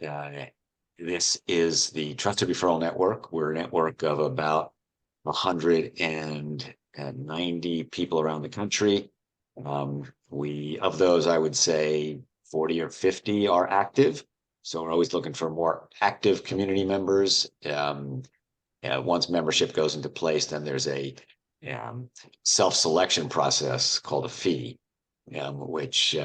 This is the Trusted Referral Network. We're a network of about 190 people around the country. Of those, I would say 40 or 50 are active. So we're always looking for more active community members. Once membership goes into place, then there's a self-selection process called a fee, which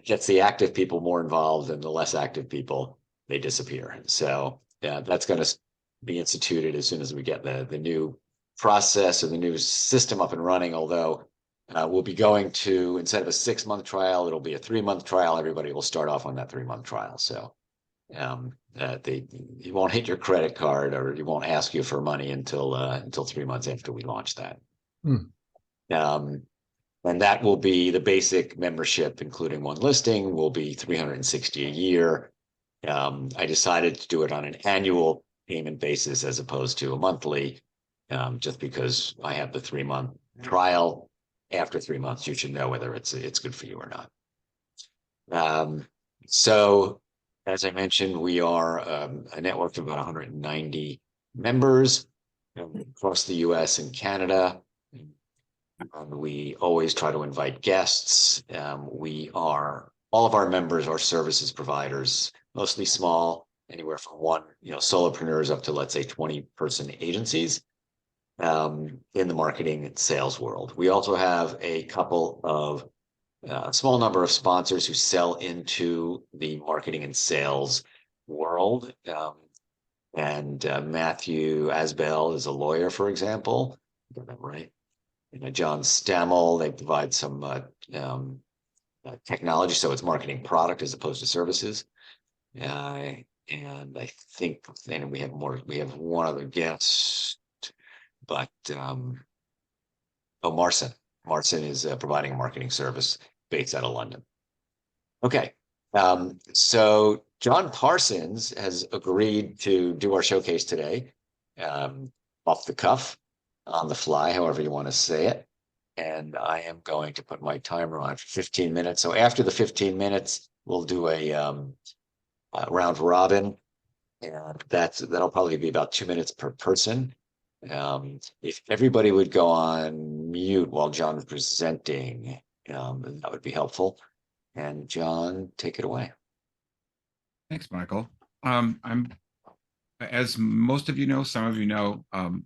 gets the active people more involved, and the less active people, they disappear. So that's going to be instituted as soon as we get the new process or the new system up and running. Although we'll be going to, instead of a 6-month trial, it'll be a 3-month trial. Everybody will start off on that 3-month trial. So you won't hit your credit card, or you won't ask you for money until 3 months after we launch that. And that will be the basic membership, including one listing, will be $360 a year. I decided to do it on an annual payment basis as opposed to a monthly, just because I have the 3-month trial. After 3 months, you should know whether it's good for you or not. So, as I mentioned, we are a network of about 190 members across the US and Canada. We always try to invite guests. All of our members are services providers, mostly small, anywhere from one, solopreneurs up to, let's say, 20-person agencies in the marketing and sales world. We also have a small number of sponsors who sell into the marketing and sales world. Matthew Asbell is a lawyer, for example. Got that right? Jon Stamell, they provide some technology, so it's marketing product as opposed to services. And I think then we have one other guest, but Marcin. Marcin is providing a marketing service based out of London. Okay, so John Parsons has agreed to do our showcase today, off the cuff, on the fly, however you want to say it. And I am going to put my timer on for 15 minutes. So after the 15 minutes, we'll do a round robin, and that'll probably be about 2 minutes per person. If everybody would go on mute while John is presenting, that would be helpful. And John, take it away. Thanks, Michael. As most of you know, some of you know, I'm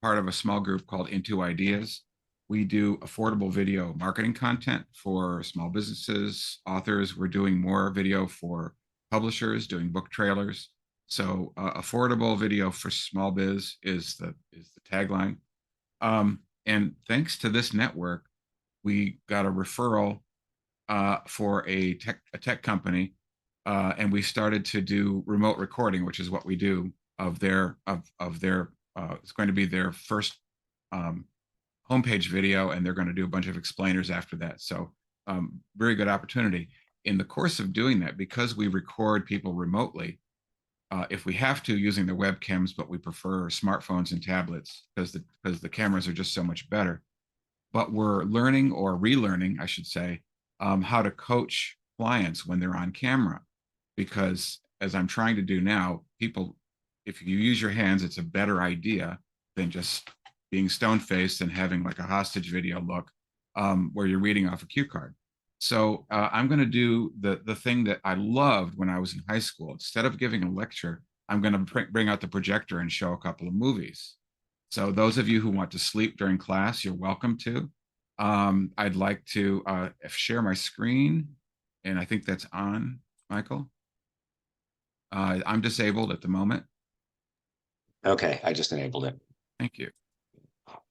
part of a small group called Intuideas. We do affordable video marketing content for small businesses, authors. We're doing more video for publishers, doing book trailers. So affordable video for small biz is the tagline. And thanks to this network, we got a referral for a tech company, and we started to do remote recording, which is what we do of their it's going to be their first homepage video, and they're going to do a bunch of explainers after that. So very good opportunity. In the course of doing that, because we record people remotely, if we have to, using the webcams, but we prefer smartphones and tablets because the cameras are just so much better. But we're learning, or relearning, I should say, how to coach clients when they're on camera. Because as I'm trying to do now, if you use your hands, it's a better idea than just being stone-faced and having like a hostage video look where you're reading off a cue card. So I'm going to do the thing that I loved when I was in high school. Instead of giving a lecture, I'm going to bring out the projector and show a couple of movies. So those of you who want to sleep during class, you're welcome to. I'd like to share my screen, and I think that's on, Michael. I'm disabled at the moment. Okay, I just enabled it. Thank you.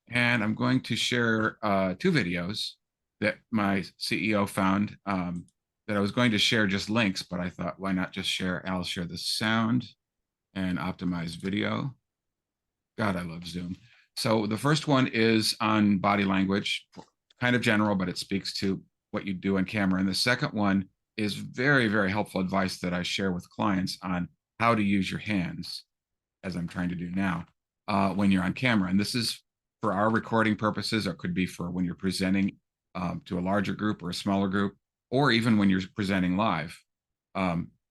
And I'm going to share 2 videos that my CEO found that I was going to share just links, but I thought, why not just share? I'll share the sound and optimize video. God, I love Zoom. So the first one is on body language, kind of general, but it speaks to what you do on camera. And the second one is very, very helpful advice that I share with clients on how to use your hands, as I'm trying to do now, when you're on camera. And this is for our recording purposes, or it could be for when you're presenting to a larger group or a smaller group, or even when you're presenting live.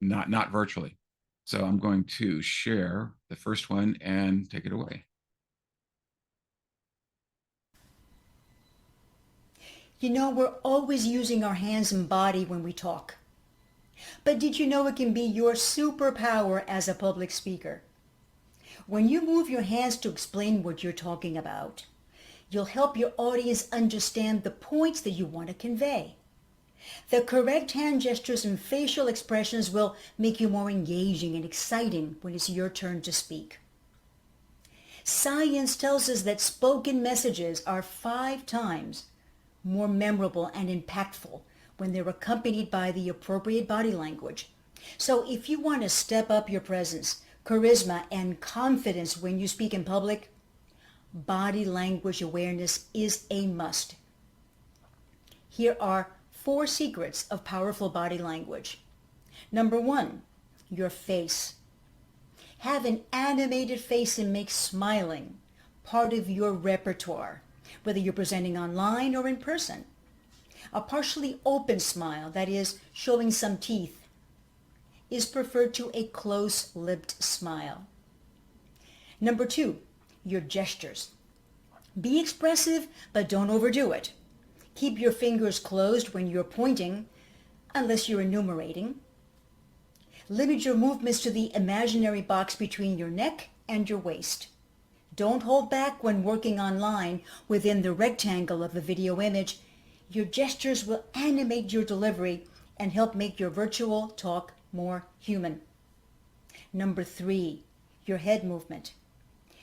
not virtually. So I'm going to share the first one and take it away. You know, we're always using our hands and body when we talk. But did you know it can be your superpower as a public speaker? When you move your hands to explain what you're talking about, you'll help your audience understand the points that you want to convey. The correct hand gestures and facial expressions will make you more engaging and exciting when it's your turn to speak. Science tells us that spoken messages are 5 times more memorable and impactful when they're accompanied by the appropriate body language. So if you want to step up your presence, charisma, and confidence when you speak in public, body language awareness is a must. Here are 4 secrets of powerful body language. Number 1, your face. Have an animated face and make smiling part of your repertoire, whether you're presenting online or in person. A partially open smile, that is, showing some teeth, is preferred to a close-lipped smile. Number 2, your gestures. Be expressive, but don't overdo it. Keep your fingers closed when you're pointing, unless you're enumerating. Limit your movements to the imaginary box between your neck and your waist. Don't hold back when working online within the rectangle of a video image. Your gestures will animate your delivery and help make your virtual talk more human. Number 3, your head movement.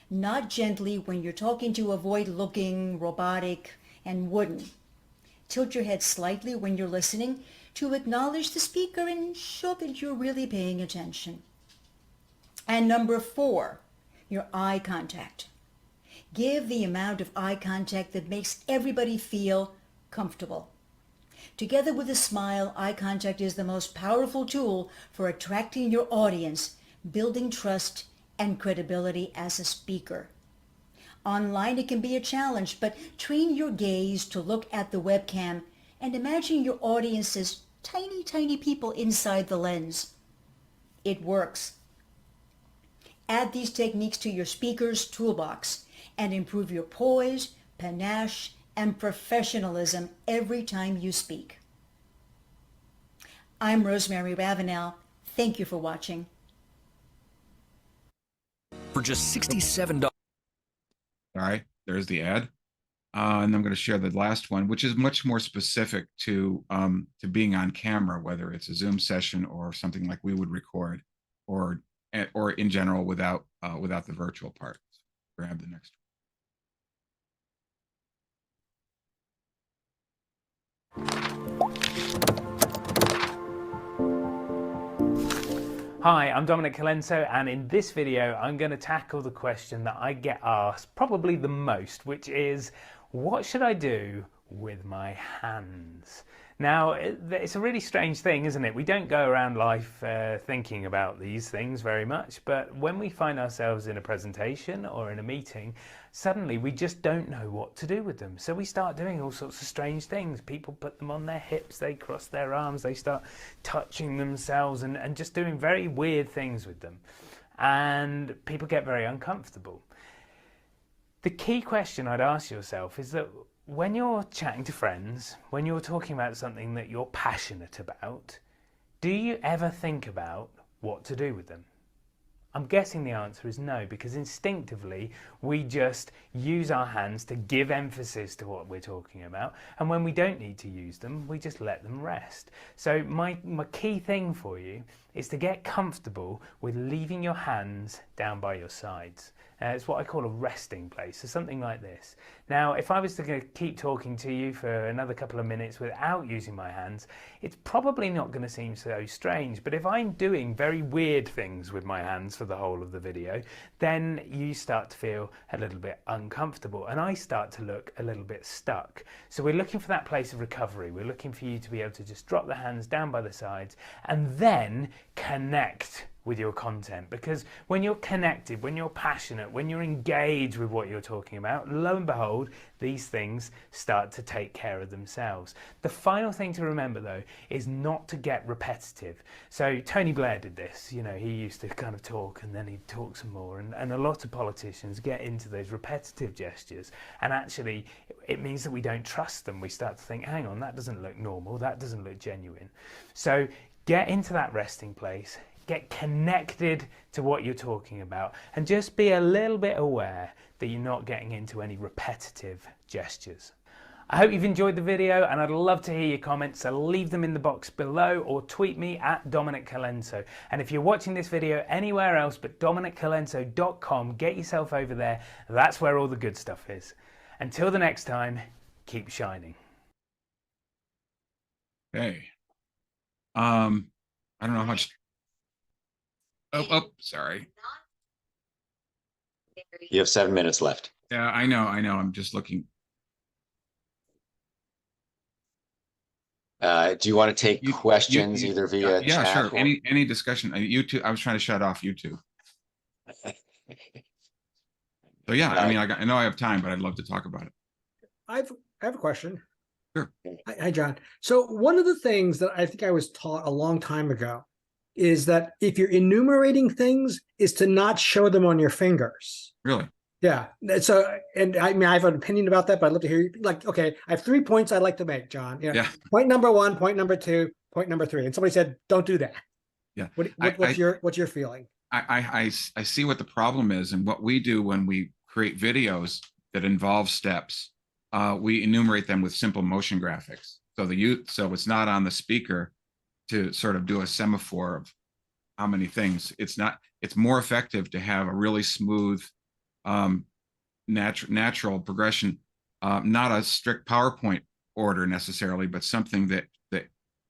Nod gently when you're talking to avoid looking robotic and wooden. Tilt your head slightly when you're listening to acknowledge the speaker and show that you're really paying attention. And number 4, your eye contact. Give the amount of eye contact that makes everybody feel comfortable. Together with a smile, eye contact is the most powerful tool for attracting your audience, building trust and credibility as a speaker. Online it can be a challenge, but train your gaze to look at the webcam and imagine your audience as tiny, tiny people inside the lens. It works. Add these techniques to your speaker's toolbox and improve your poise, panache, and professionalism every time you speak. I'm Rosemary Ravenel. Thank you for watching. For just $67. All right, there's the ad. And I'm going to share the last one, which is much more specific to being on camera, whether it's a Zoom session or something like we would record, or in general without the virtual part. Grab the next one. Hi, I'm Dominic Colenso, and in this video I'm going to tackle the question that I get asked probably the most, which is, what should I do with my hands? Now, it's a really strange thing, isn't it? We don't go around life thinking about these things very much, but when we find ourselves in a presentation or in a meeting, suddenly we just don't know what to do with them. So we start doing all sorts of strange things. People put them on their hips, they cross their arms, they start touching themselves and just doing very weird things with them. And people get very uncomfortable. The key question I'd ask yourself is that when you're chatting to friends, when you're talking about something that you're passionate about, do you ever think about what to do with them? I'm guessing the answer is no, because instinctively we just use our hands to give emphasis to what we're talking about, and when we don't need to use them, we just let them rest. So my key thing for you is to get comfortable with leaving your hands down by your sides. It's what I call a resting place, so something like this. Now, if I was to keep talking to you for another couple of minutes without using my hands, it's probably not going to seem so strange, but if I'm doing very weird things with my hands for the whole of the video, then you start to feel a little bit uncomfortable, and I start to look a little bit stuck. So we're looking for that place of recovery. We're looking for you to be able to just drop the hands down by the sides and then connect with your content, because when you're connected, when you're passionate, when you're engaged with what you're talking about, lo and behold, these things start to take care of themselves. The final thing to remember though is not to get repetitive. So Tony Blair did this, you know, he used to kind of talk and then he'd talk some more, and a lot of politicians get into those repetitive gestures, and actually it means that we don't trust them. We start to think, hang on, that doesn't look normal, that doesn't look genuine. So get into that resting place, get connected to what you're talking about, and just be a little bit aware that you're not getting into any repetitive gestures. I hope you've enjoyed the video, and I'd love to hear your comments, so leave them in the box below or tweet me at Dominic Colenso. And if you're watching this video anywhere else but DominicColenso.com, get yourself over there. That's where all the good stuff is. Until the next time, keep shining. Hey, I don't know how much. Oh, sorry. You have 7 minutes left. Yeah, I know. I'm just looking. Do you want to take questions either via yeah, chat? sure. Or... Any discussion? YouTube. I was trying to shut off YouTube. So yeah, I mean, I know I have time, but I'd love to talk about it. I have a question. Sure. Hi, John. So one of the things that I think I was taught a long time ago is that if you're enumerating things, is to not show them on your fingers. Really? Yeah. So, and I mean, I have an opinion about that, but I'd love to hear you. Like, okay, I have 3 points I'd like to make, John. Yeah. Point number 1, point number 2, point number 3. And somebody said, don't do that. Yeah. What's your feeling? I see what the problem is, and what we do when we create videos that involve steps, we enumerate them with simple motion graphics. So it's not on the speaker to sort of do a semaphore of how many things. It's more effective to have a really smooth, natural progression, not a strict PowerPoint order necessarily, but something that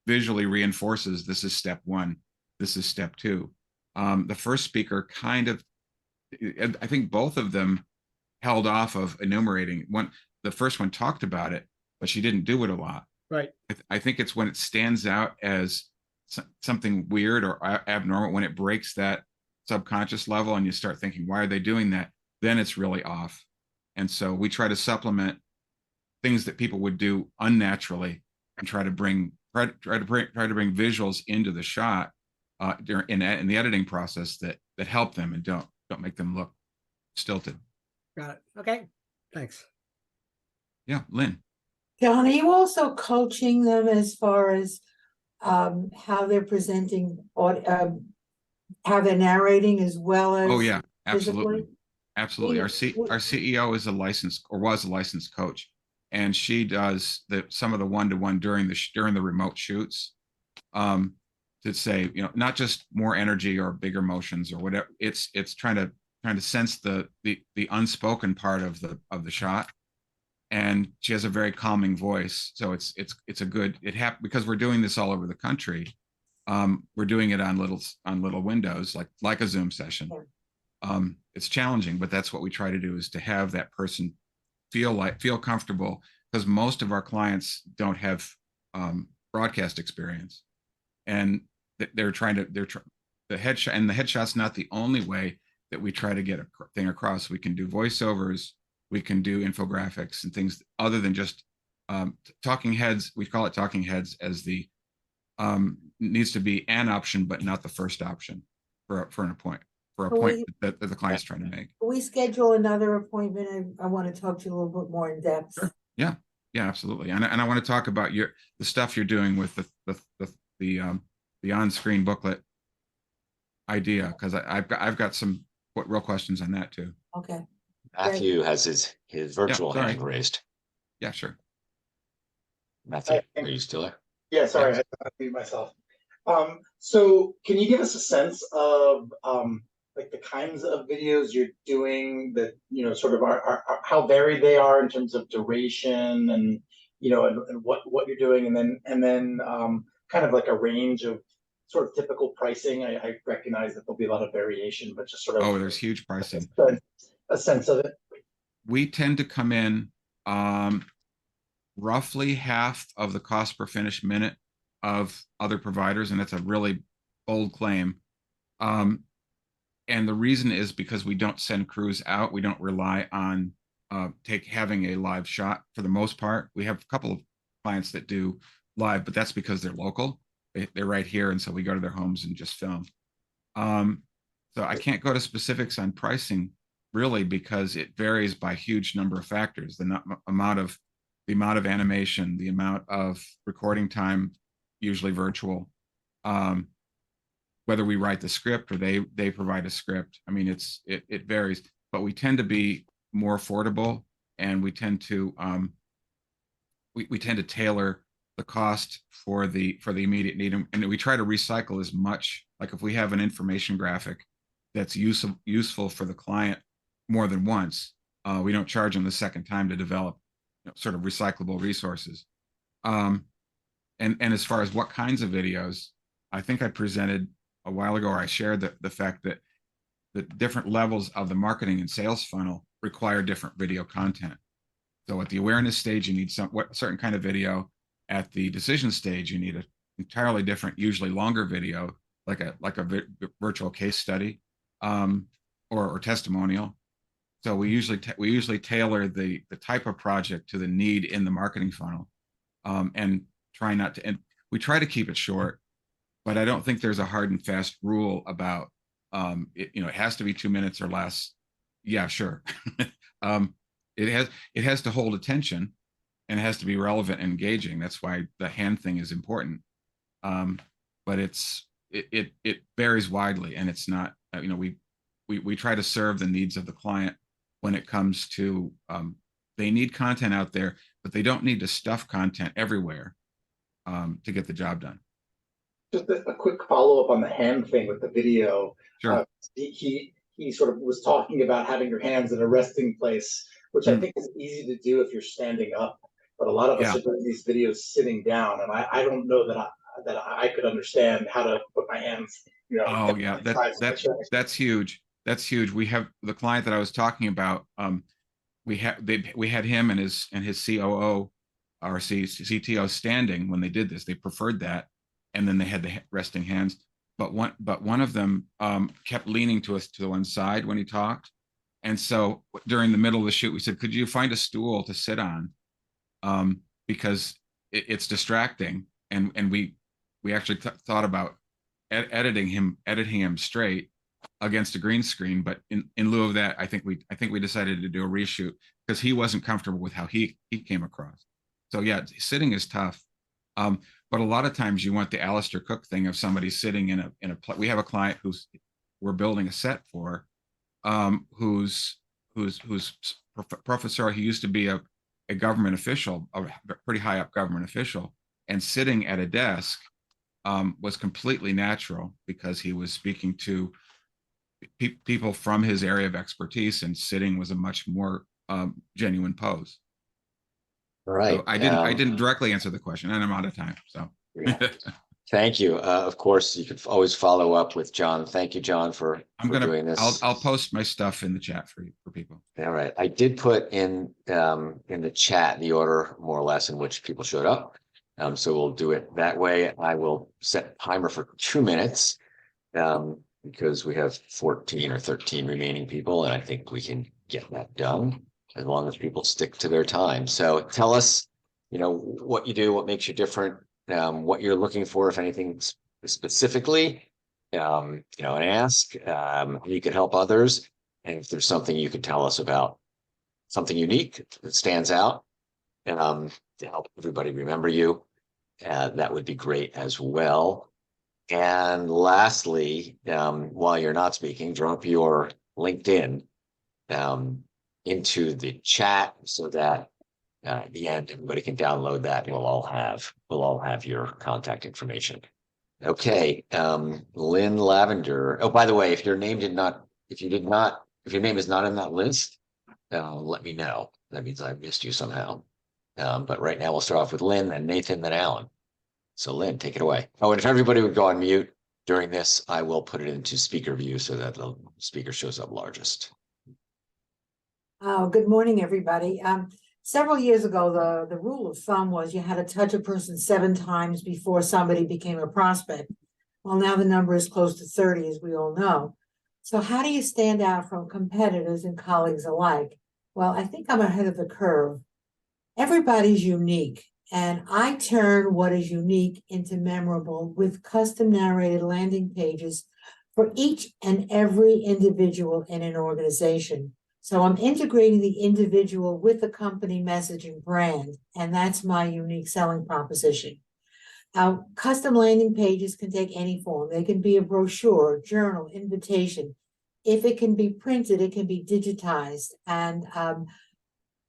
visually reinforces this is step 1, this is step 2. The first speaker kind of, I think both of them held off of enumerating. The first one talked about it, but she didn't do it a lot. Right. I think it's when it stands out as something weird or abnormal, when it breaks that subconscious level and you start thinking, why are they doing that? Then it's really off. And so we try to supplement things that people would do unnaturally and try to bring visuals into the shot in the editing process that help them and don't make them look stilted. Got it. Okay. Thanks. Yeah, Lynn. John, are you also coaching them as far as how they're presenting, how they're narrating as well as? Oh yeah, absolutely, physically? absolutely. Our CEO is was a licensed coach, and she does some of the one-to-one during the remote shoots, to say, you know, not just more energy or bigger motions or whatever. It's trying to sense the unspoken part of the shot. And she has a very calming voice, so it's a good, because we're doing this all over the country. We're doing it on little windows, like a Zoom session. It's challenging, but that's what we try to do, is to have that person feel comfortable, because most of our clients don't have broadcast experience, and the headshot, and the headshot's not the only way that we try to get a thing across. We can do voiceovers. We can do infographics and things other than just talking heads. We call it talking heads, as the needs to be an option, but not the first option for a point that the client's trying to make. Can we schedule another appointment? I want to talk to you a little bit more in depth. Sure. Yeah, absolutely. And I want to talk about the stuff you're doing with the on-screen booklet idea, because I've got some real questions on that too. Okay. Matthew has his virtual hand raised. Yeah, sure. Matthew, are you still there? Yeah, sorry, I had to unmute myself. So can you give us a sense of like the kinds of videos you're doing that, you know, sort of are how varied they are in terms of duration and, you know, and what you're doing, and then kind of like a range of sort of typical pricing. I recognize that there'll be a lot of variation, but just sort of there's huge pricing. A sense of it. We tend to come in roughly half of the cost per finished minute of other providers, and it's a really bold claim. And the reason is because we don't send crews out. We don't rely on having a live shot for the most part. We have a couple of clients that do live, but that's because they're local. They're right here, and so we go to their homes and just film. So I can't go to specifics on pricing really because it varies by a huge number of factors. The amount of animation, the amount of recording time, usually virtual, whether we write the script or they provide a script. I mean, it varies, but we tend to be more affordable, and we tend to tailor the cost for the immediate need, and we try to recycle as much. Like if we have an information graphic that's useful for the client more than once, we don't charge them the second time to develop sort of recyclable resources. And as far as what kinds of videos, I think I presented a while ago, or I shared the fact that the different levels of the marketing and sales funnel require different video content. So at the awareness stage, you need certain kind of video. At the decision stage, you need an entirely different, usually longer video, like a virtual case study, or testimonial. So we usually tailor the type of project to the need in the marketing funnel, and try not to. And we try to keep it short, but I don't think there's a hard and fast rule about it has to be 2 minutes or less. Yeah, sure. It has to hold attention, and it has to be relevant and engaging. That's why the hand thing is important. But it varies widely, and it's not, we try to serve the needs of the client when it comes to, they need content out there, but they don't need to stuff content everywhere to get the job done. Just a quick follow-up on the hand thing with the video. Sure. He sort of was talking about having your hands in a resting place, which I think is easy to do if you're standing up. But a lot of us are doing these videos sitting down, and I don't know that I could understand how to put my hands. Oh yeah, that's huge. That's huge. We have the client that I was talking about. We had him and his COO or CTO standing when they did this. They preferred that, and then they had the resting hands. But one of them kept leaning to us to the one side when he talked, and so during the middle of the shoot, we said, "Could you find a stool to sit on?" Because it's distracting, and we actually thought about editing him straight against a green screen, but in lieu of that, I think we decided to do a reshoot because he wasn't comfortable with how he came across. So yeah, sitting is tough, but a lot of times you want the Alistair Cook thing of somebody sitting in a. We have a client we're building a set for, who's professor. He used to be a government official, a pretty high up government official, and sitting at a desk was completely natural because he was speaking to people from his area of expertise, and sitting was a much more genuine pose. Right. So I didn't directly answer the question, and I'm out of time. So thank you. Of course, you could always follow up with Jon. Thank you, Jon, for doing this. I'll post my stuff in the chat for people. All right. I did put in the chat the order more or less in which people showed up. So we'll do it that way. I will set timer for 2 minutes because we have 14 or 13 remaining people, and I think we can get that done as long as people stick to their time. So tell us, what you do, what makes you different, what you're looking for, if anything specifically, and ask. You could help others, and if there's something you could tell us about, something unique that stands out, to help everybody remember you, that would be great as well. And lastly, while you're not speaking, drop your LinkedIn into the chat so that at the end everybody can download that. We'll all have your contact information. Okay, Lynn Lavender. Oh, by the way, if your name is not in that list, let me know. That means I missed you somehow. But right now we'll start off with Lynn, then Nathan, then Alan. So Lynn, take it away. Oh, and if everybody would go on mute during this, I will put it into speaker view so that the speaker shows up largest. Oh, good morning, everybody. Several years ago, the rule of thumb was you had to touch a person 7 times before somebody became a prospect. Well, now the number is close to 30, as we all know. So how do you stand out from competitors and colleagues alike? Well, I think I'm ahead of the curve. Everybody's unique, and I turn what is unique into memorable with custom narrated landing pages for each and every individual in an organization. So I'm integrating the individual with the company message and brand, and that's my unique selling proposition. Our custom landing pages can take any form. They can be a brochure, journal, invitation. If it can be printed, it can be digitized. And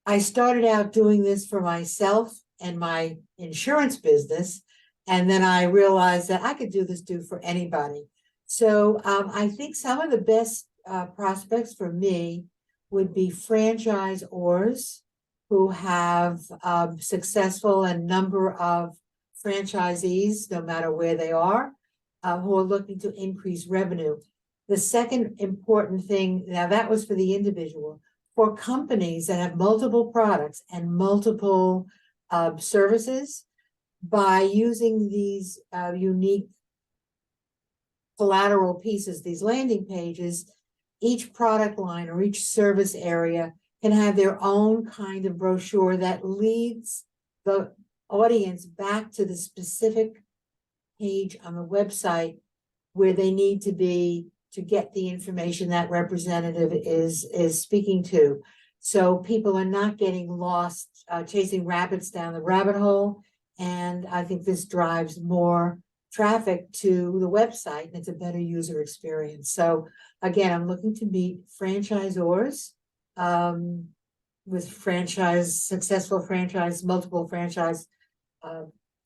I started out doing this for myself and my insurance business, and then I realized that I could do this for anybody. So I think some of the best prospects for me would be franchisors who have successful and number of franchisees, no matter where they are, who are looking to increase revenue. The second important thing, now that was for the individual, for companies that have multiple products and multiple services, by using these unique collateral pieces, these landing pages, each product line or each service area can have their own kind of brochure that leads the audience back to the specific page on the website where they need to be to get the information that representative is speaking to. So people are not getting lost chasing rabbits down the rabbit hole. And I think this drives more traffic to the website, and it's a better user experience. So again, I'm looking to meet franchisors with successful franchise, multiple franchise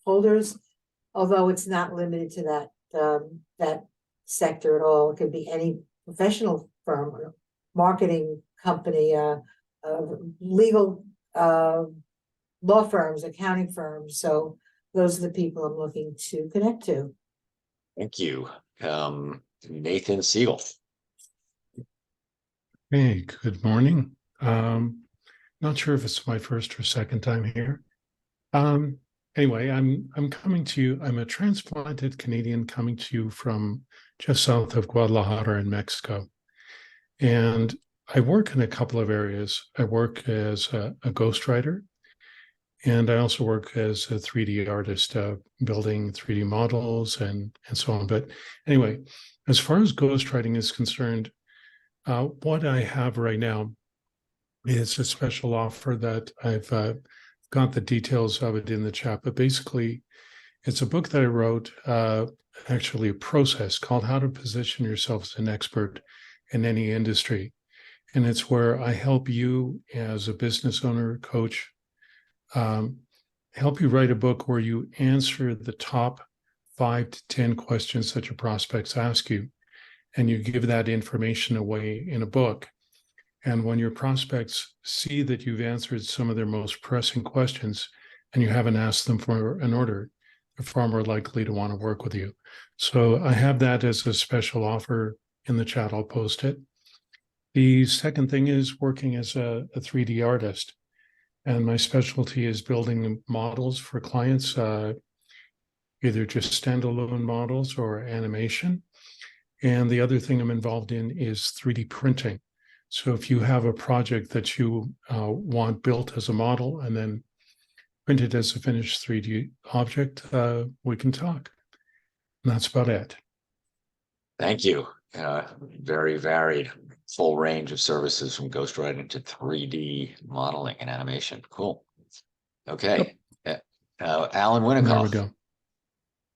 holders, although it's not limited to that sector at all. It could be any professional firm, or marketing company, legal law firms, accounting firms. So those are the people I'm looking to connect to. Thank you. Nathan Segal. Hey, good morning. Not sure if it's my first or second time here. Anyway, I'm coming to you. I'm a transplanted Canadian coming to you from just south of Guadalajara in Mexico. And I work in a couple of areas. I work as a ghostwriter, and I also work as a 3D artist, building 3D models and so on. But anyway, as far as ghostwriting is concerned, what I have right now is a special offer that I've got the details of it in the chat. But basically, it's a book that I wrote, actually a process called How to Position Yourself as an Expert in Any Industry. And it's where I help you as a business owner, coach, help you write a book where you answer the top 5 to 10 questions that your prospects ask you, and you give that information away in a book. And when your prospects see that you've answered some of their most pressing questions and you haven't asked them for an order, they're far more likely to want to work with you. So I have that as a special offer in the chat. I'll post it. The second thing is working as a 3D artist. And my specialty is building models for clients, either just standalone models or animation. And the other thing I'm involved in is 3D printing. So if you have a project that you want built as a model and then printed as a finished 3D object, we can talk. And that's about it. Thank you. Very varied, full range of services from ghostwriting to 3D modeling and animation. Cool. Okay. Alan There we Winnikoff. go.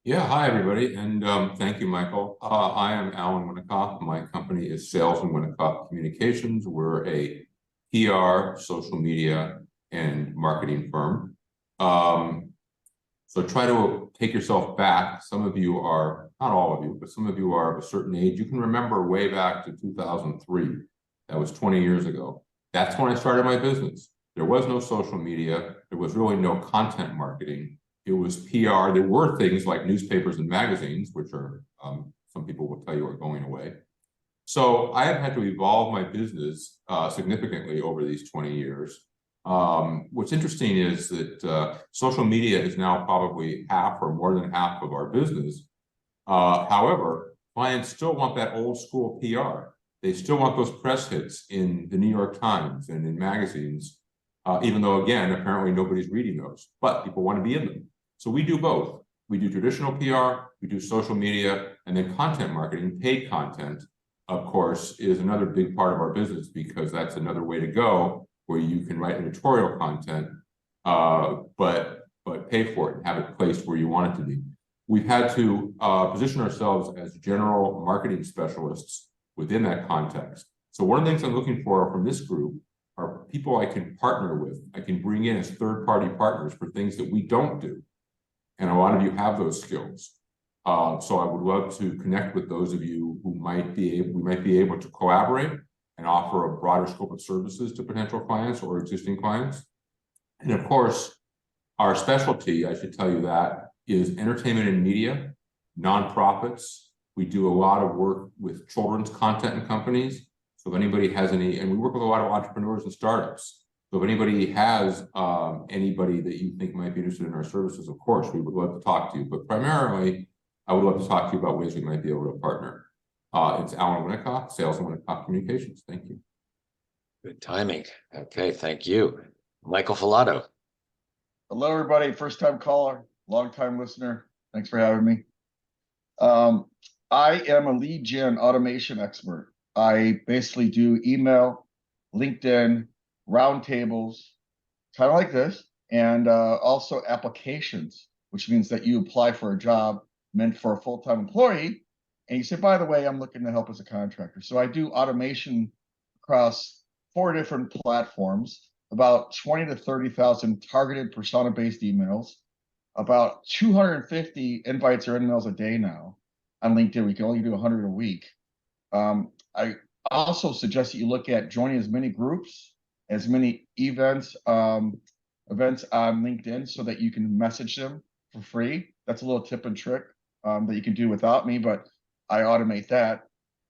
Yeah, hi everybody, and thank you, Michael. I am Alan Winnikoff. My company is Sales and Winnikoff Communications. We're a PR, social media, and marketing firm. So try to take yourself back. Some of you are, not all of you, but some of you are of a certain age. You can remember way back to 2003. That was 20 years ago. That's when I started my business. There was no social media. There was really no content marketing. It was PR. There were things like newspapers and magazines, which are, some people will tell you are going away. So I have had to evolve my business significantly over these 20 years. What's interesting is that social media is now probably half or more than half of our business. However, clients still want that old school PR. They still want those press hits in the New York Times and in magazines, even though, again, apparently nobody's reading those, but people want to be in them. So we do both. We do traditional PR, we do social media, and then content marketing. Paid content, of course, is another big part of our business, because that's another way to go where you can write editorial content, but pay for it and have it placed where you want it to be. We've had to position ourselves as general marketing specialists within that context. So one of the things I'm looking for from this group are people I can partner with. I can bring in as third-party partners for things that we don't do. And a lot of you have those skills. So I would love to connect with those of you who we might be able to collaborate and offer a broader scope of services to potential clients or existing clients. And of course, our specialty, I should tell you that, is entertainment and media, nonprofits. We do a lot of work with children's content and companies. So if anybody has any, and we work with a lot of entrepreneurs and startups. So if anybody has anybody that you think might be interested in our services, of course, we would love to talk to you. But primarily, I would love to talk to you about ways we might be able to partner. It's Alan Winnikoff, Sales and Winnikoff Communications. Thank you. Good timing. Okay, thank you. Michael Falato. Hello, everybody. First time caller, long time listener. Thanks for having me. I am a lead gen automation expert. I basically do email, LinkedIn, roundtables, kind of like this, and also applications, which means that you apply for a job meant for a full-time employee, and you say, by the way, I'm looking to help as a contractor. So I do automation across 4 different platforms, about 20 to 30,000 targeted persona-based emails, about 250 invites or emails a day now. On LinkedIn, we can only do 100 a week. I also suggest that you look at joining as many groups, as many events on LinkedIn, so that you can message them for free. That's a little tip and trick that you can do without me, but I automate that.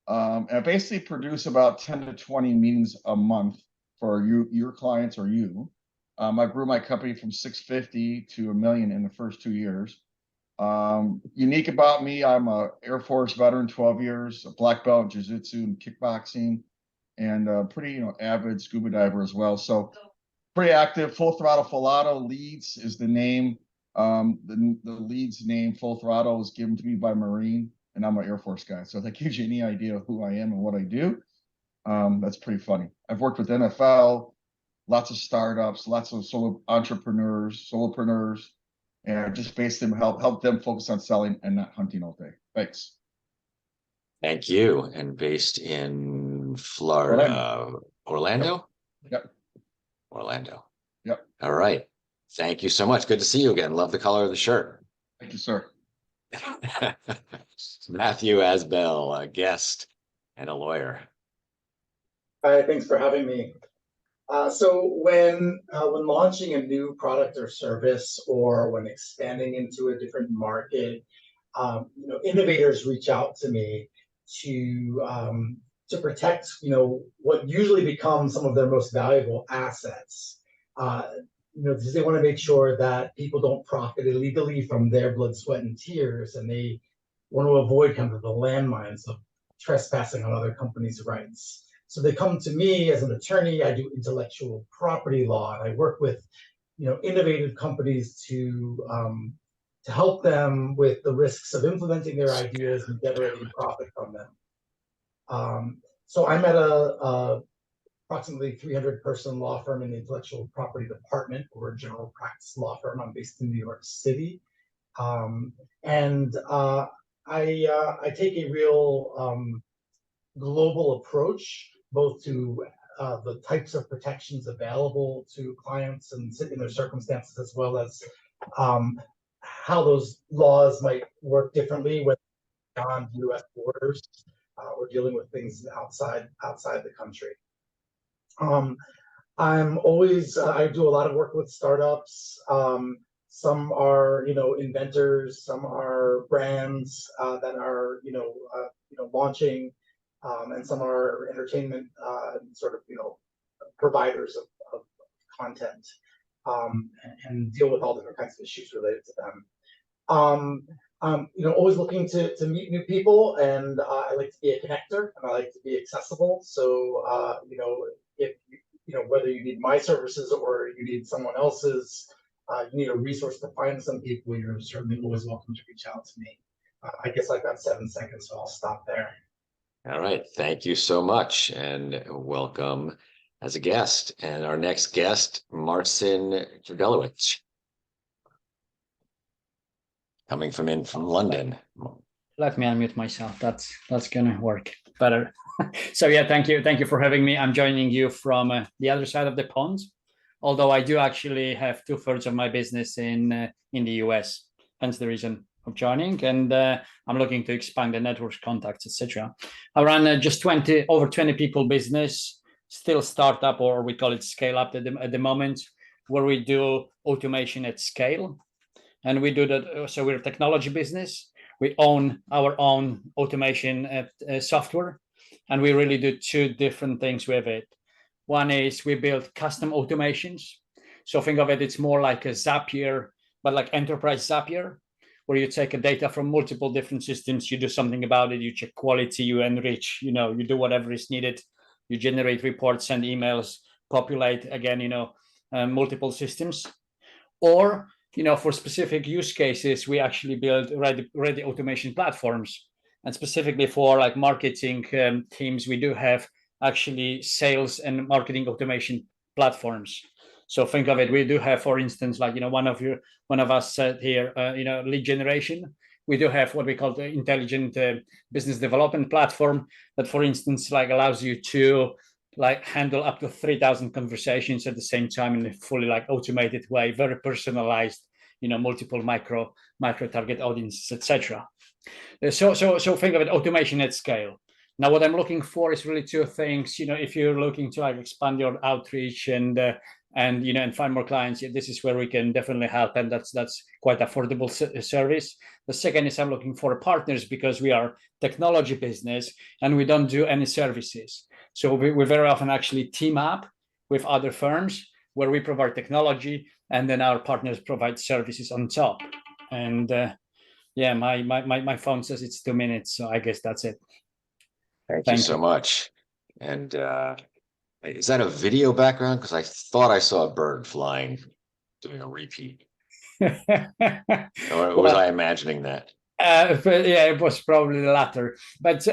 And I basically produce about 10 to 20 meetings a month for your clients or you. I grew my company from 650 to $1 million in the first 2 years. Unique about me, I'm a Air Force veteran, 12 years, a black belt in jiu-jitsu and kickboxing, and a pretty avid scuba diver as well. So pretty active. Full Throttle Falato Leads is the name. The Leads name, Full Throttle, was given to me by a Marine, and I'm an Air Force guy. So if that gives you any idea of who I am and what I do, that's pretty funny. I've worked with NFL, lots of startups, lots of solo entrepreneurs, solopreneurs, and just basically help them focus on selling and not hunting all day. Thanks. Thank you. And based in Florida, Orlando? Yep. Orlando. Yep. All right. Thank you so much. Good to see you again. Love the color of the shirt. Thank you, sir. Matthew Asbell, a guest and a lawyer. Hi, thanks for having me. So when launching a new product or service, or when expanding into a different market, innovators reach out to me to protect what usually becomes some of their most valuable assets. Because they want to make sure that people don't profit illegally from their blood, sweat, and tears, and they want to avoid kind of the landmines of trespassing on other companies' rights. So they come to me as an attorney. I do intellectual property law, and I work with, innovative companies to help them with the risks of implementing their ideas and generating profit from them. So I'm at a approximately 300-person law firm in the intellectual property department. We're a general practice law firm. I'm based in New York City, and I take a real global approach, both to the types of protections available to clients and in their circumstances, as well as how those laws might work differently when beyond U.S. borders. We're dealing with things outside the country. I'm always I do a lot of work with startups. Some are inventors, some are brands that are launching, and some are entertainment providers of content, and deal with all different kinds of issues related to them. always looking to meet new people, and I like to be a connector, and I like to be accessible. So, if whether you need my services or you need someone else's, you need a resource to find some people, you're certainly always welcome to reach out to me. I guess I've got 7 seconds, so I'll stop there. All right. Thank you so much, and welcome as a guest. And our next guest, Marcin Kierdelewicz, coming from London. Let me unmute myself. That's gonna work better. So yeah, thank you for having me. I'm joining you from the other side of the pond, although I do actually have 2/3 of my business in the US. Hence the reason of joining, and I'm looking to expand the networks, contacts, etc. I run just over 20 people business, still startup, or we call it scale up at the moment, where we do automation at scale. And we do that. So we're a technology business. We own our own automation software, and we really do 2 different things with it. One is we build custom automations. So think of it, it's more like a Zapier, but like enterprise Zapier, where you take a data from multiple different systems, you do something about it, you check quality, you enrich, you do whatever is needed, you generate reports, send emails, populate again, multiple systems. Or for specific use cases, we actually build ready automation platforms. And specifically for like marketing teams, we do have actually sales and marketing automation platforms. So think of it, we do have, for instance, like, one of us said here, lead generation. We do have what we call the intelligent business development platform that, for instance, like allows you to like handle up to 3,000 conversations at the same time in a fully like automated way, very personalized, multiple micro target audiences, etc. So think of it, automation at scale. Now, what I'm looking for is really 2 things. If you're looking to like expand your outreach and find more clients, this is where we can definitely help, and that's quite affordable service. The second is I'm looking for partners, because we are technology business and we don't do any services. So we very often actually team up with other firms where we provide technology and then our partners provide services on top. And yeah, my phone says it's 2 minutes, so I guess that's it. Thank you so much. And is that a video background? Because I thought I saw a bird flying, doing a repeat. Or was I imagining that? But yeah, it was probably the latter. But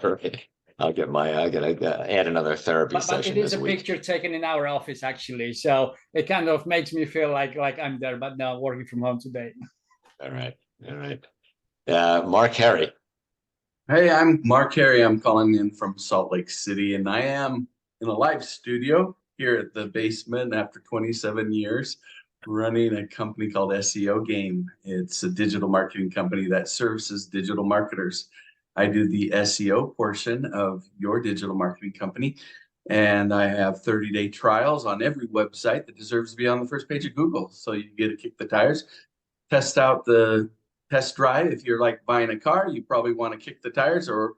Right. I gotta add another therapy session. It is this a week. picture taken in our office, actually. So it kind of makes me feel like I'm there, but now working from home today. All right. Mark Herre. Hey, I'm Mark Herre. I'm calling in from Salt Lake City, and I am in a live studio here at the basement after 27 years running a company called SEO Game. It's a digital marketing company that services digital marketers. I do the SEO portion of your digital marketing company, and I have 30-day trials on every website that deserves to be on the first page of Google. So you get to kick the tires, test out the test drive. If you're like buying a car, you probably want to kick the tires, or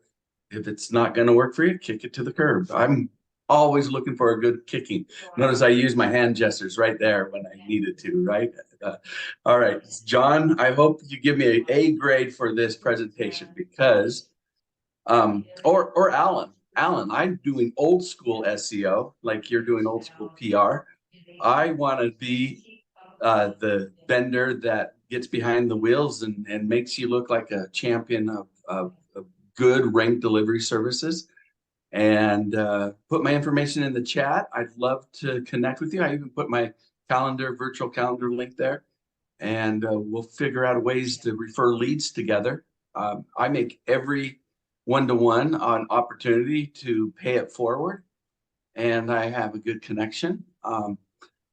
if it's not going to work for you, kick it to the curb. I'm always looking for a good kicking. Notice I use my hand gestures right there when I needed to, right? All right, Jon, I hope you give me an A grade for this presentation, because, or Alan, I'm doing old school SEO, like you're doing old school PR. I want to be the vendor that gets behind the wheels and makes you look like a champion of good ranked delivery services. And put my information in the chat. I'd love to connect with you. I even put my virtual calendar link there, and we'll figure out ways to refer leads together. I make every one-to-one on opportunity to pay it forward, and I have a good connection.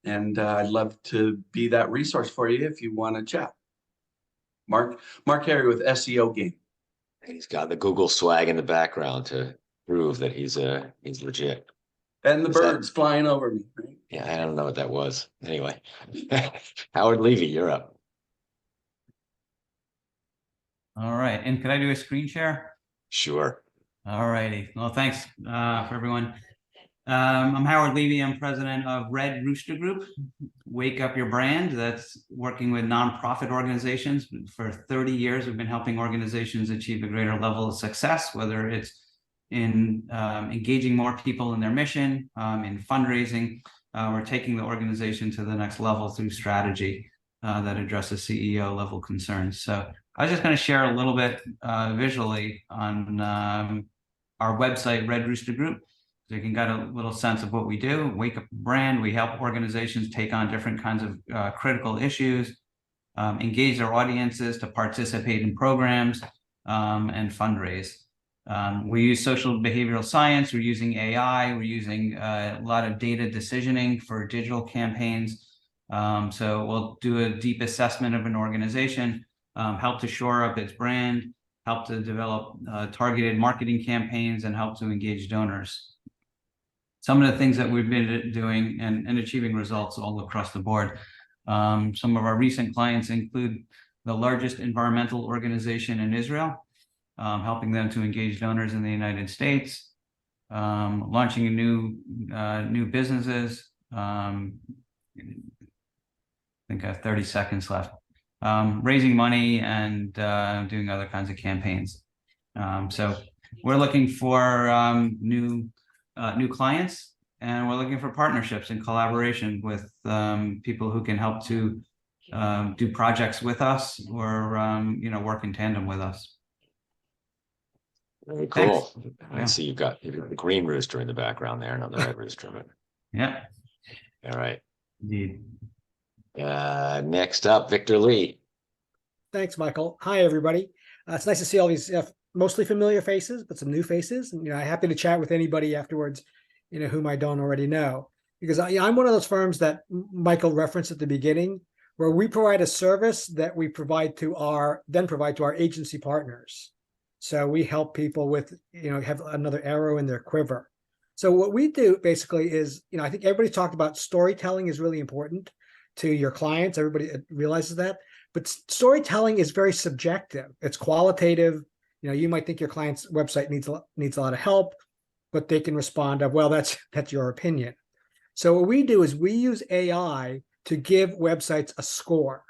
And I'd love to be that resource for you if you want to chat. Mark Herre with SEO Game. He's got the Google swag in the background to prove that he's legit. And the birds flying over me. Right? Yeah, I don't know what that was. Anyway, Howard Levy, you're up. All right, and could I do a screen share? Sure. All righty. Well, thanks for everyone. I'm Howard Levy. I'm president of Red Rooster Group, Wake Up Your Brand. That's working with nonprofit organizations. For 30 years, we've been helping organizations achieve a greater level of success, whether it's in engaging more people in their mission, in fundraising. We're taking the organization to the next level through strategy that addresses CEO level concerns. So I was just going to share a little bit visually on our website, Red Rooster Group. So you can get a little sense of what we do. Wake Up Brand, we help organizations take on different kinds of critical issues, engage their audiences to participate in programs, and fundraise. We use social behavioral science, we're using AI, we're using a lot of data decisioning for digital campaigns. So we'll do a deep assessment of an organization, help to shore up its brand, help to develop targeted marketing campaigns, and help to engage donors. Some of the things that we've been doing and achieving results all across the board. Some of our recent clients include the largest environmental organization in Israel, helping them to engage donors in the United States, launching new businesses. I think I have 30 seconds left. Raising money and doing other kinds of campaigns. So we're looking for new clients, and we're looking for partnerships and collaboration with people who can help to do projects with us or work in tandem with us. Very cool. Thanks. I see you've got the green rooster in the background there, not the red rooster. But... Yeah. All right. Indeed. Next up, Victor Lee. Thanks, Michael. Hi, everybody. It's nice to see all these mostly familiar faces, but some new faces. And I'm happy to chat with anybody afterwards, whom I don't already know. Because I'm one of those firms that Michael referenced at the beginning, where we provide a service that we provide to our agency partners. So we help people with, have another arrow in their quiver. So what we do basically is, I think everybody's talked about storytelling is really important to your clients. Everybody realizes that. But storytelling is very subjective. It's qualitative. You might think your client's website needs a lot of help, but they can respond of, well, that's your opinion. So what we do is we use AI to give websites a score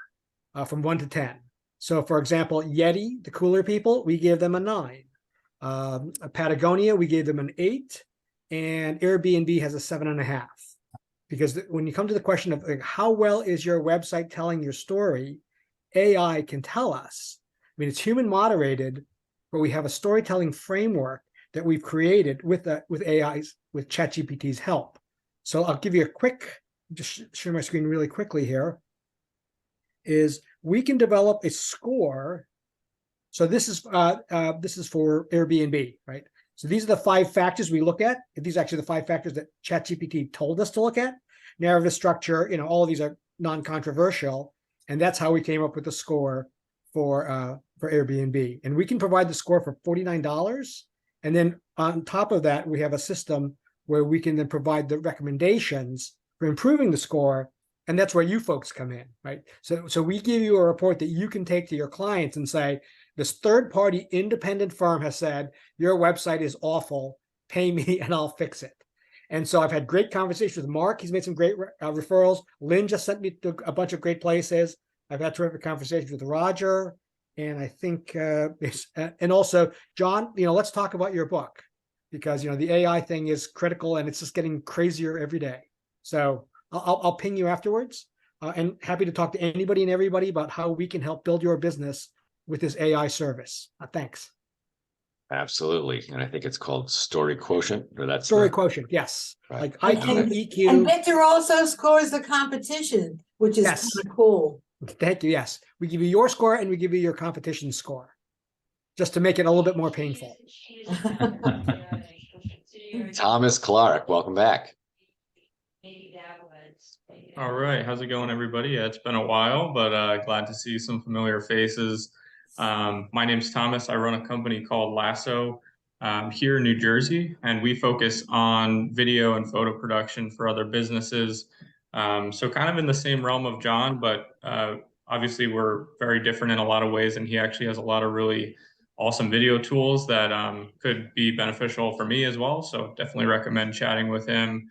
from 1 to 10. So for example, Yeti, the cooler people, we give them a 9. Patagonia, we gave them an 8, and Airbnb has a 7.5. Because when you come to the question of how well is your website telling your story, AI can tell us. I mean, it's human moderated, but we have a storytelling framework that we've created with ChatGPT's help. So I'll give you a quick, just share my screen really quickly here, is we can develop a score. So this is for Airbnb, right? So these are the 5 factors we look at. These are actually the 5 factors that ChatGPT told us to look at. Narrative structure, all of these are non-controversial. And that's how we came up with the score for Airbnb. And we can provide the score for $49. And then on top of that, we have a system where we can then provide the recommendations for improving the score. And that's where you folks come in, right? So we give you a report that you can take to your clients and say, this third-party independent firm has said, your website is awful, pay me and I'll fix it. And so I've had great conversations with Mark. He's made some great referrals. Lynn just sent me to a bunch of great places. I've had terrific conversations with Roger. And I think, and also, Jon, let's talk about your book, because, the AI thing is critical and it's just getting crazier every day. So I'll ping you afterwards, and happy to talk to anybody and everybody about how we can help build your business with this AI service. Thanks. Absolutely. And I think it's called Story Quotient, or that's Story Quotient. Yes. Right. Like IQ, EQ. And Victor also scores the competition, which is kind of cool. Thank you. Yes. We give you your score and we give you your competition score, just to make it a little bit more painful. Thomas Clark, welcome back. All right. How's it going, everybody? Yeah, it's been a while, but glad to see some familiar faces. My name's Thomas. I run a company called Lasso here in New Jersey, and we focus on video and photo production for other businesses. So kind of in the same realm of Jon, but obviously we're very different in a lot of ways, and he actually has a lot of really awesome video tools that could be beneficial for me as well. So definitely recommend chatting with him.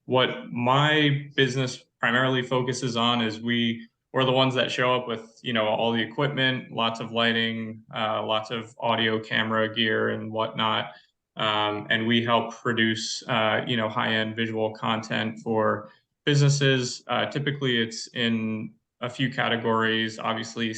What my business primarily focuses on is we're the ones that show up with, all the equipment, lots of lighting, lots of audio, camera gear and whatnot. And we help produce, high-end visual content for businesses. Typically it's in a few categories, obviously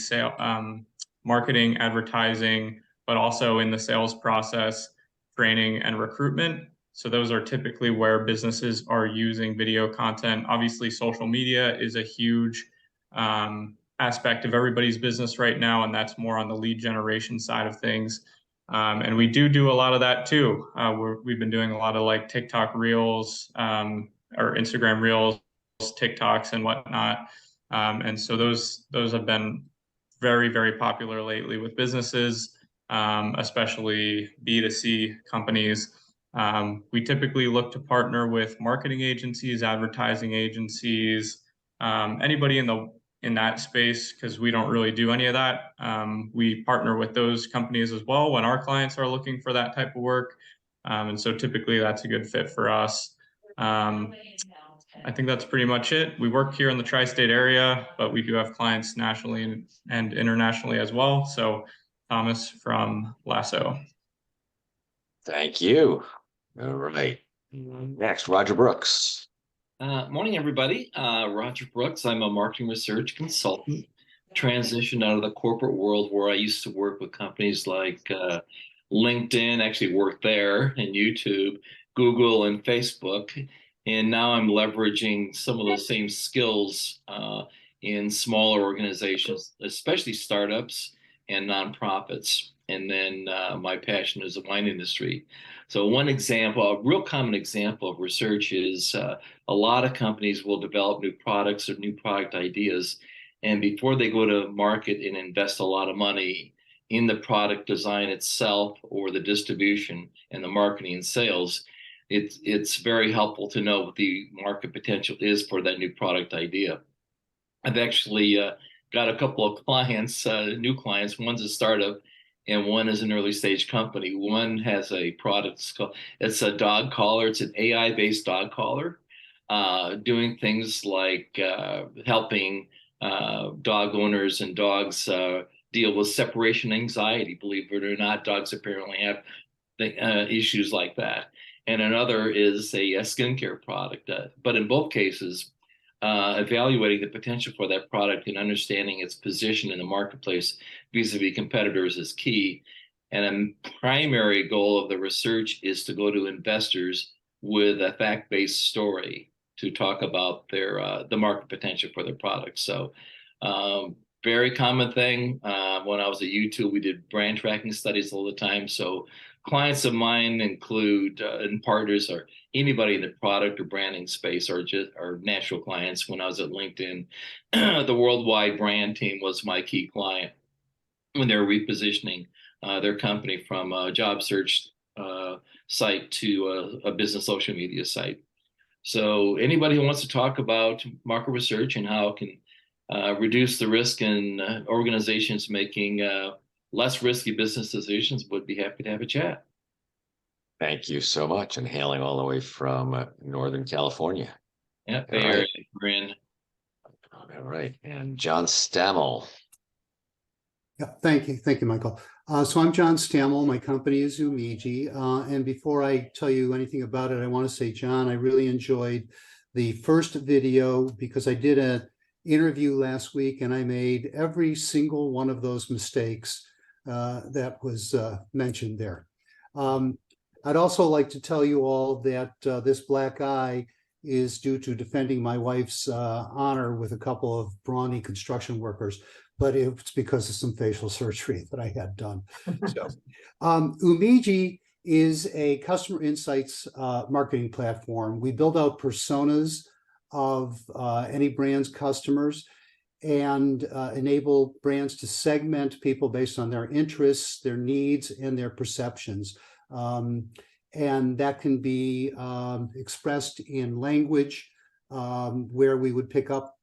marketing, advertising, but also in the sales process, training and recruitment. So those are typically where businesses are using video content. Obviously, social media is a huge aspect of everybody's business right now, and that's more on the lead generation side of things. And we do a lot of that too. We've been doing a lot of like TikTok Reels or Instagram Reels, TikToks and whatnot. And so those have been very, very popular lately with businesses, especially B2C companies. We typically look to partner with marketing agencies, advertising agencies, anybody in that space, because we don't really do any of that. We partner with those companies as well when our clients are looking for that type of work. And so typically that's a good fit for us. I think that's pretty much it. We work here in the tri-state area, but we do have clients nationally and internationally as well. So Thomas from Lasso. Thank you. All right. Next, Roger Brooks. Morning, everybody. Roger Brooks. I'm a marketing research consultant. Transitioned out of the corporate world where I used to work with companies like LinkedIn, actually worked there, and YouTube, Google, and Facebook. And now I'm leveraging some of those same skills in smaller organizations, especially startups and nonprofits. And then my passion is the wine industry. So one example, a real common example of research is a lot of companies will develop new products or new product ideas. And before they go to market and invest a lot of money in the product design itself or the distribution and the marketing and sales, it's very helpful to know what the market potential is for that new product idea. I've actually got a couple of clients, new clients. One's a startup and one is an early stage company. One has a product, it's a dog collar. It's an AI-based dog collar, doing things like helping dog owners and dogs deal with separation anxiety. Believe it or not, dogs apparently have issues like that. And another is a skincare product. But in both cases, evaluating the potential for that product and understanding its position in the marketplace vis-a-vis competitors is key. And a primary goal of the research is to go to investors with a fact-based story to talk about their the market potential for their products. So very common thing. When I was at YouTube, we did brand tracking studies all the time. So clients of mine include and partners or anybody in the product or branding space or just our natural clients. When I was at LinkedIn, the worldwide brand team was my key client when they were repositioning their company from a job search site to a business social media site. So anybody who wants to talk about market research and how it can reduce the risk in organizations making less risky business decisions would be happy to have a chat. Thank you so much, and hailing all the way from Northern California. Yeah, All right. we're in. All right, and Jon Stamell. Yeah, thank you, Michael. So I'm Jon Stamell. My company is Umiji. And before I tell you anything about it, I want to say, John, I really enjoyed the first video because I did an interview last week and I made every single one of those mistakes that was mentioned there. I'd also like to tell you all that this black eye is due to defending my wife's honor with a couple of brawny construction workers, but it's because of some facial surgery that I had done. So, Umiji is a customer insights marketing platform. We build out personas of any brand's customers and enable brands to segment people based on their interests, their needs, and their perceptions. And that can be expressed in language where we would pick up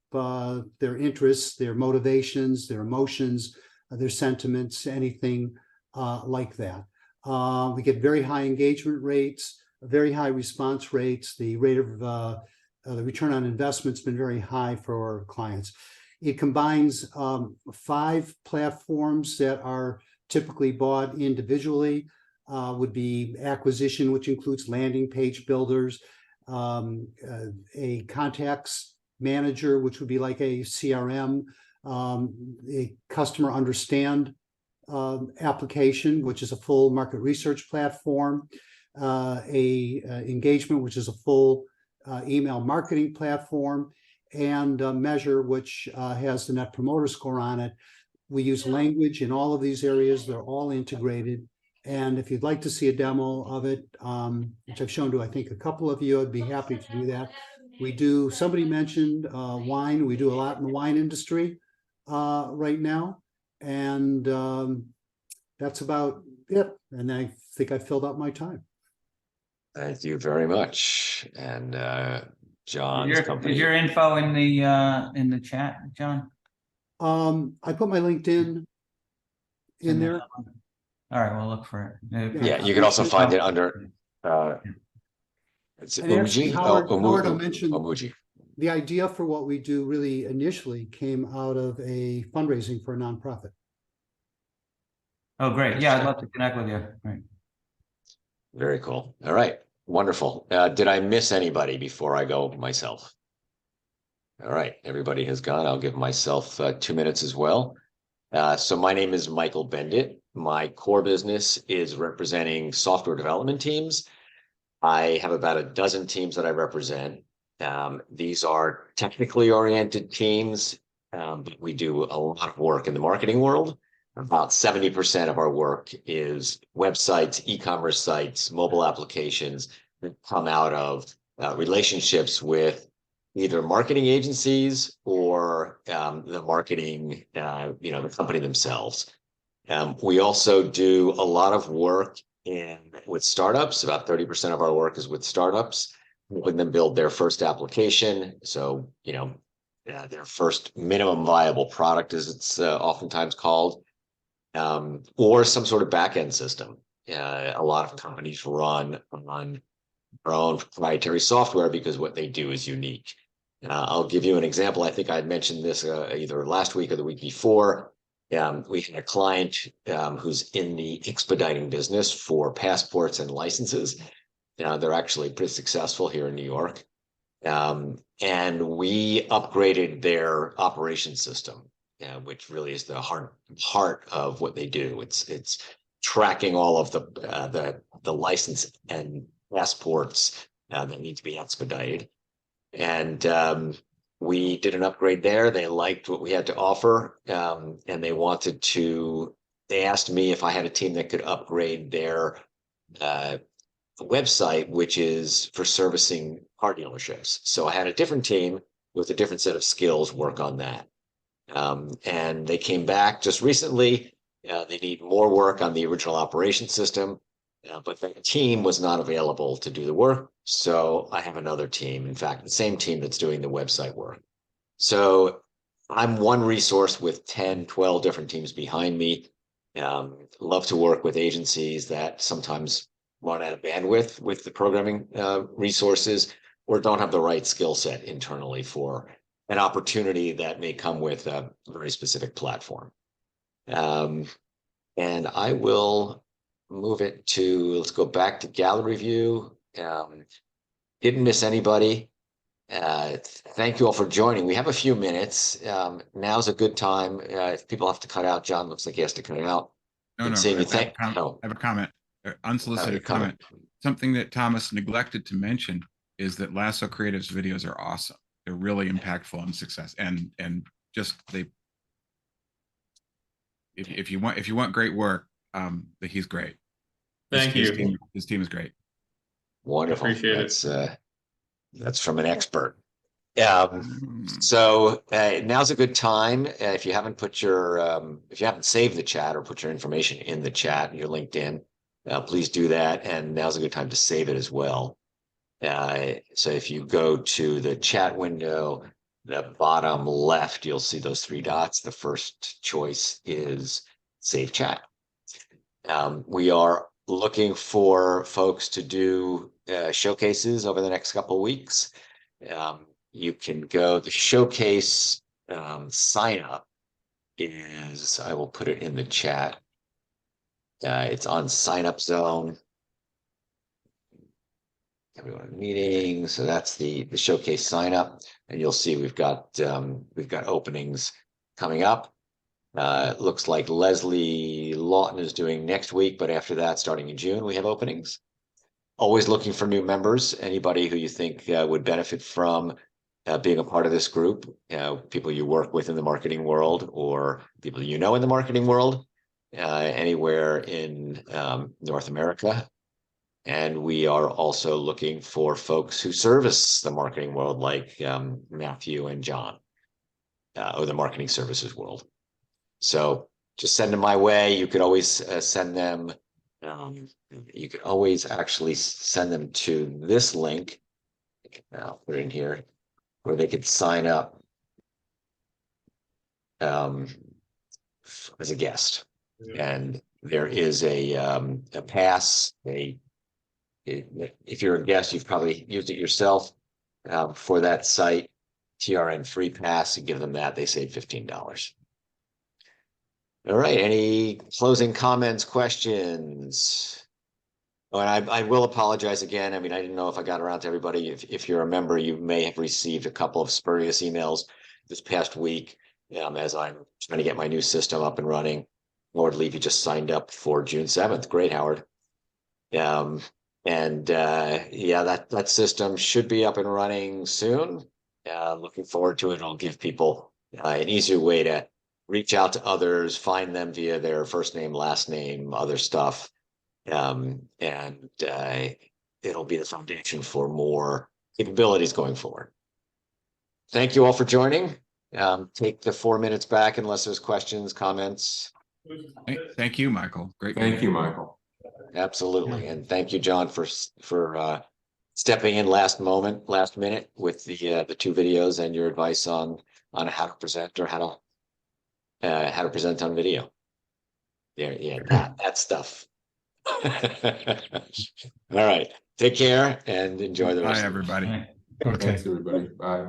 their interests, their motivations, their emotions, their sentiments, anything like that. We get very high engagement rates, very high response rates. The rate of the return on investment's been very high for our clients. It combines 5 platforms that are typically bought individually. Would be acquisition, which includes landing page builders, a contacts manager, which would be like a CRM, a customer understand application, which is a full market research platform, engagement, which is a full email marketing platform, and Measure, which has the Net Promoter Score on it. We use language in all of these areas. They're all integrated. And if you'd like to see a demo of it, which I've shown to, I think, a couple of you, I'd be happy to do that. We do, somebody mentioned wine. We do a lot in the wine industry right now. And that's about it. And I think I filled out my time. Thank you very much. And John's company. Is your info in the chat, John? I put my LinkedIn in there. All right, we'll look for it. Yeah, you can also find it under it's Umuji. Howard, I mentioned Umuji. The idea for what we do really initially came out of a fundraising for a nonprofit. Oh, great. Yeah, I'd love to connect with you. Right. Very cool. All right. Wonderful. Did I miss anybody before I go myself? All right. Everybody has gone. I'll give myself 2 minutes as well. So my name is Michael Bendit. My core business is representing software development teams. I have about a dozen teams that I represent. These are technically oriented teams, but we do a lot of work in the marketing world. About 70% of our work is websites, e-commerce sites, mobile applications that come out of relationships with either marketing agencies or the marketing, the company themselves. We also do a lot of work with startups. About 30% of our work is with startups, helping them build their first application. So, their first minimum viable product, as it's oftentimes called, or some sort of back-end system. A lot of companies run on their own proprietary software because what they do is unique. I'll give you an example. I think I had mentioned this either last week or the week before. We had a client who's in the expediting business for passports and licenses. They're actually pretty successful here in New York. And we upgraded their operation system, which really is the heart of what they do. It's tracking all of the license and passports that need to be expedited. And we did an upgrade there. They liked what we had to offer, and they asked me if I had a team that could upgrade their website, which is for servicing car dealerships. So I had a different team with a different set of skills work on that. And they came back just recently. They need more work on the original operation system, but the team was not available to do the work. So I have another team, in fact, the same team that's doing the website work. So I'm one resource with 10, 12 different teams behind me. Love to work with agencies that sometimes run out of bandwidth with the programming resources or don't have the right skill set internally for an opportunity that may come with a very specific platform. And I will move it to, let's go back to gallery view. Didn't miss anybody. Thank you all for joining. We have a few minutes. Now's a good time. If people have to cut out, John looks like he has to cut out. No, I have a comment, unsolicited comment. Something that Thomas neglected to mention is that Lasso Creative's videos are awesome. They're really impactful and success, and just if you want great work, he's great. Thank you. His team is great. Wonderful. Appreciate it. That's from an expert. So now's a good time. If you haven't saved the chat or put your information in the chat, your LinkedIn, please do that. And now's a good time to save it as well. So if you go to the chat window the bottom left, you'll see those three dots. The first choice is Save Chat. We are looking for folks to do showcases over the next couple of weeks. You can go, the showcase sign up is, I will put it in the chat. It's on Sign Up Zone. Everyone meeting, so that's the showcase sign up, and you'll see we've got openings coming up. It looks like Leslie Lawton is doing next week, but after that, starting in June, we have openings. Always looking for new members. Anybody who you think would benefit from being a part of this group, people you work with in the marketing world or people you know in the marketing world, anywhere in North America. And we are also looking for folks who service the marketing world, like Matthew and John, or the marketing services world. So just send them my way. You could always send them. You could always actually send them to this link. I'll put it in here, where they could sign up as a guest. And there is a pass. If you're a guest, you've probably used it yourself for that site. TRN free pass, and give them that. They save $15. All right. Any closing comments, questions? Oh, and I will apologize again. I mean, I didn't know if I got around to everybody. If you're a member, you may have received a couple of spurious emails this past week as I'm trying to get my new system up and running. Lord Levy just signed up for June 7th. Great, Howard. Yeah, that system should be up and running soon. Looking forward to it. It'll give people an easier way to reach out to others, find them via their first name, last name, other stuff. It'll be the foundation for more capabilities going forward. Thank you all for joining. Take the 4 minutes back unless there's questions, comments. Thank you, Michael. Great. Thank you, Michael. Absolutely. And thank you, John, for stepping in last minute with the two videos and your advice on how to present or how to present on video. That stuff. All right. Take care and enjoy the rest. Bye, everybody. Okay. Thanks, everybody. Bye.